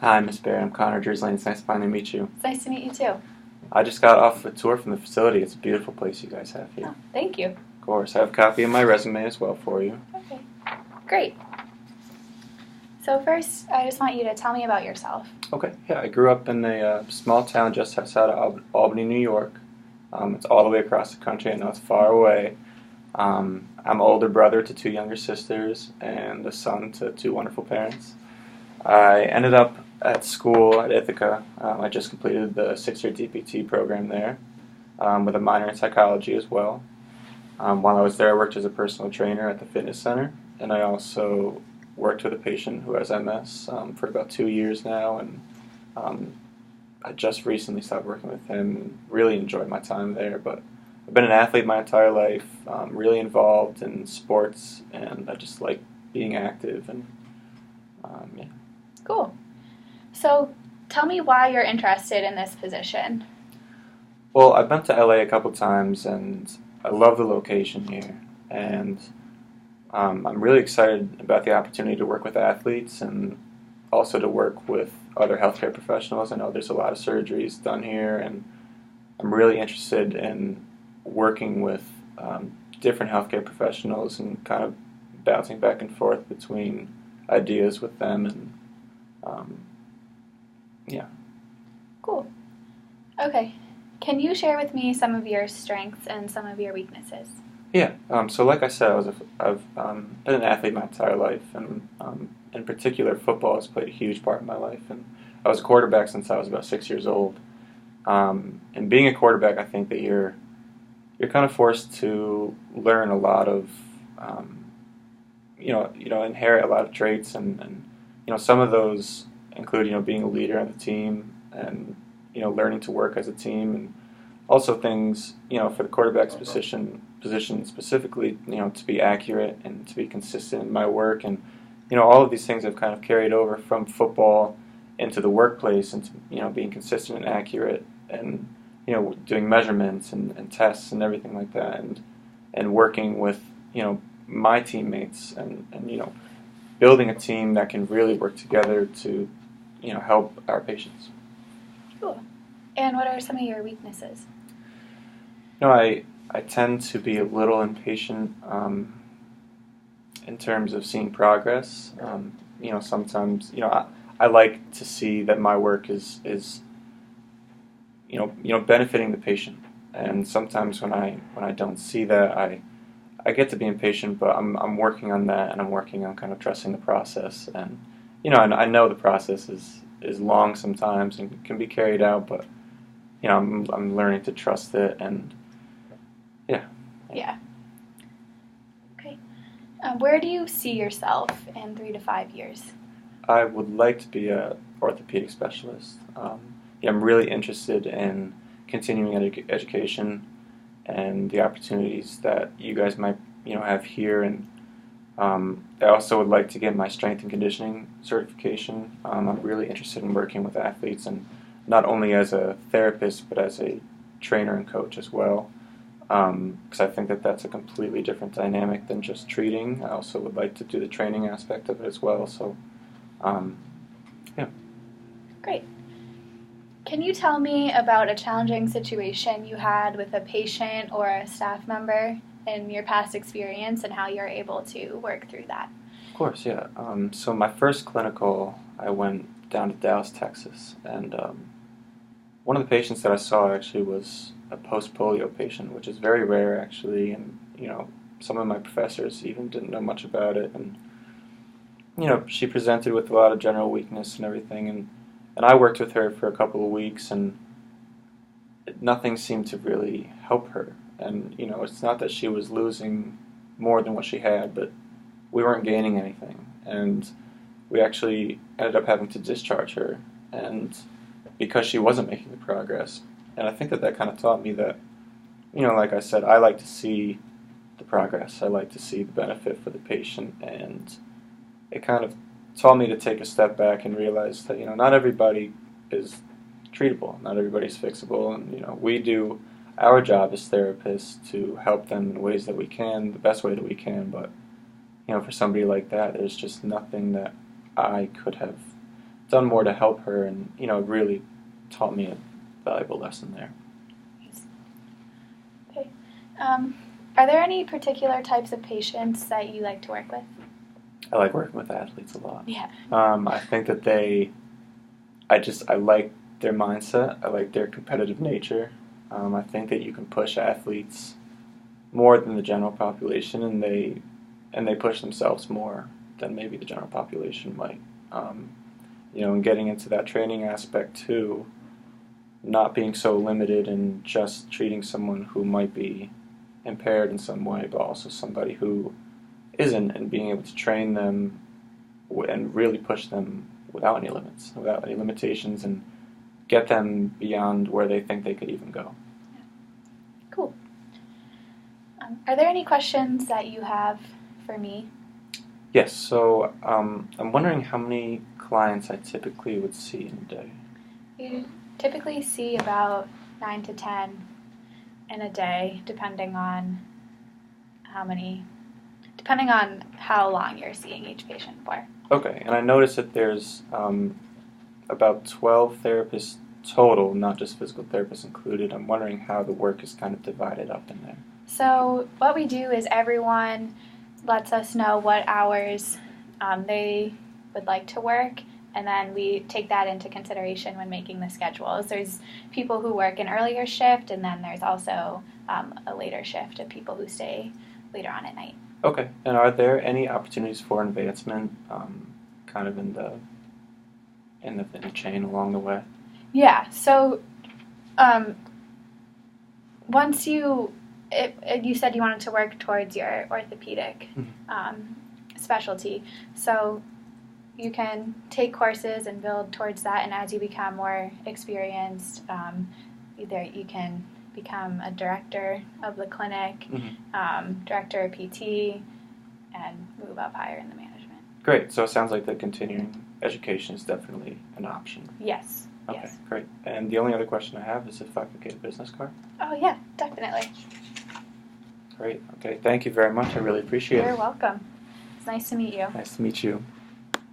Hi, Miss Barry. I'm Connor Drizzling. It's nice to finally meet you. It's nice to meet you too. I just got off a tour from the facility. It's a beautiful place you guys have here. Oh, thank you. Of course. I have a copy of my resume as well for you. Okay, great. So first, I just want you to tell me about yourself. Okay. Yeah, I grew up in a small town just outside of Albany, New York. It's all the way across the country. I know it's far away. I'm an older brother to two younger sisters and a son to two wonderful parents. I ended up at school at Ithaca. I just completed the 6-year DPT program there with a minor in psychology as well. While I was there, I worked as a personal trainer at the fitness center, and I also worked with a patient who has MS for about 2 years now, and I just recently stopped working with him and really enjoyed my time there. But I've been an athlete my entire life, really involved in sports, and I just like being active and yeah. Cool. So tell me why you're interested in this position. Well, I've been to LA a couple times, and I love the location here. And I'm really excited about the opportunity to work with athletes and also to work with other healthcare professionals. I know there's a lot of surgeries done here, and I'm really interested in working with different healthcare professionals and kind of bouncing back and forth between ideas with them. And yeah. Cool. Okay. Can you share with me some of your strengths and some of your weaknesses? Yeah. So like I said, I've been an athlete my entire life, and in particular, football has played a huge part in my life. And I was a quarterback since I was about 6 years old. And being a quarterback, I think that you're kind of forced to learn a lot of, inherit a lot of traits, and some of those include being a leader on the team and learning to work as a team, and also things for the quarterback's position specifically, to be accurate and to be consistent in my work. And all of these things have kind of carried over from football into the workplace, and being consistent and accurate, and doing measurements and tests and everything like that, and working with my teammates, and building a team that can really work together to help our patients. Cool. And what are some of your weaknesses? I tend to be a little impatient in terms of seeing progress. Sometimes I like to see that my work is benefiting the patient, and sometimes when I don't see that, I get to be impatient. But I'm working on that, and I'm working on kind of trusting the process. And I know the process is long sometimes and can be carried out, but I'm learning to trust it, and yeah. Yeah. Okay. Where do you see yourself in 3 to 5 years? I would like to be a orthopedic specialist. I'm really interested in continuing education and the opportunities that you guys might have here, and I also would like to get my strength and conditioning certification. I'm really interested in working with athletes, and not only as a therapist but as a trainer and coach as well, because I think that that's a completely different dynamic than just treating. I also would like to do the training aspect of it as well. So yeah. Great. Can you tell me about a challenging situation you had with a patient or a staff member in your past experience, and how you're able to work through that? Of course, yeah. So my first clinical, I went down to Dallas, Texas, and one of the patients that I saw actually was a post-polio patient, which is very rare actually, and some of my professors even didn't know much about it, and she presented with a lot of general weakness and everything, and I worked with her for a couple of weeks, and nothing seemed to really help her. And it's not that she was losing more than what she had, but we weren't gaining anything, and we actually ended up having to discharge her, and because she wasn't making the progress. And I think that kind of taught me that, like I said, I like to see the progress. I like to see the benefit for the patient, and it kind of taught me to take a step back and realize that not everybody is treatable, not everybody's fixable, and we do our job as therapists to help them in ways that we can, the best way that we can. But for somebody like that, there's just nothing that I could have done more to help her, and it really taught me a valuable lesson there. Okay. Are there any particular types of patients that you like to work with? I like working with athletes a lot. Yeah. I think that I like their mindset. I like their competitive nature. I think that you can push athletes more than the general population, and they push themselves more than maybe the general population might. And getting into that training aspect too, not being so limited and just treating someone who might be impaired in some way, but also somebody who isn't, and being able to train them and really push them without any limits, without any limitations, and get them beyond where they think they could even go. Cool. Are there any questions that you have for me? Yes, so I'm wondering how many clients I typically would see in a day. You typically see about 9 to 10 in a day, depending on how long you're seeing each patient for. Okay, and I noticed that there's about 12 therapists total, not just physical therapists included. I'm wondering how the work is kind of divided up in there. So what we do is everyone lets us know what hours they would like to work, and then we take that into consideration when making the schedules. There's people who work an earlier shift, and then there's also a later shift of people who stay later on at night. Okay, and are there any opportunities for advancement kind of in the chain along the way? Yeah, so once you said you wanted to work towards your orthopedic specialty, so you can take courses and build towards that, and as you become more experienced, either you can become a director of the clinic, director of PT, and move up higher in the management. Great, so it sounds like the continuing education is definitely an option. Yes. Okay, yes. Great. And the only other question I have is if I could get a business card. Oh, yeah, definitely. Great. Okay, thank you very much. I really appreciate it. You're welcome. It's nice to meet you. Nice to meet you.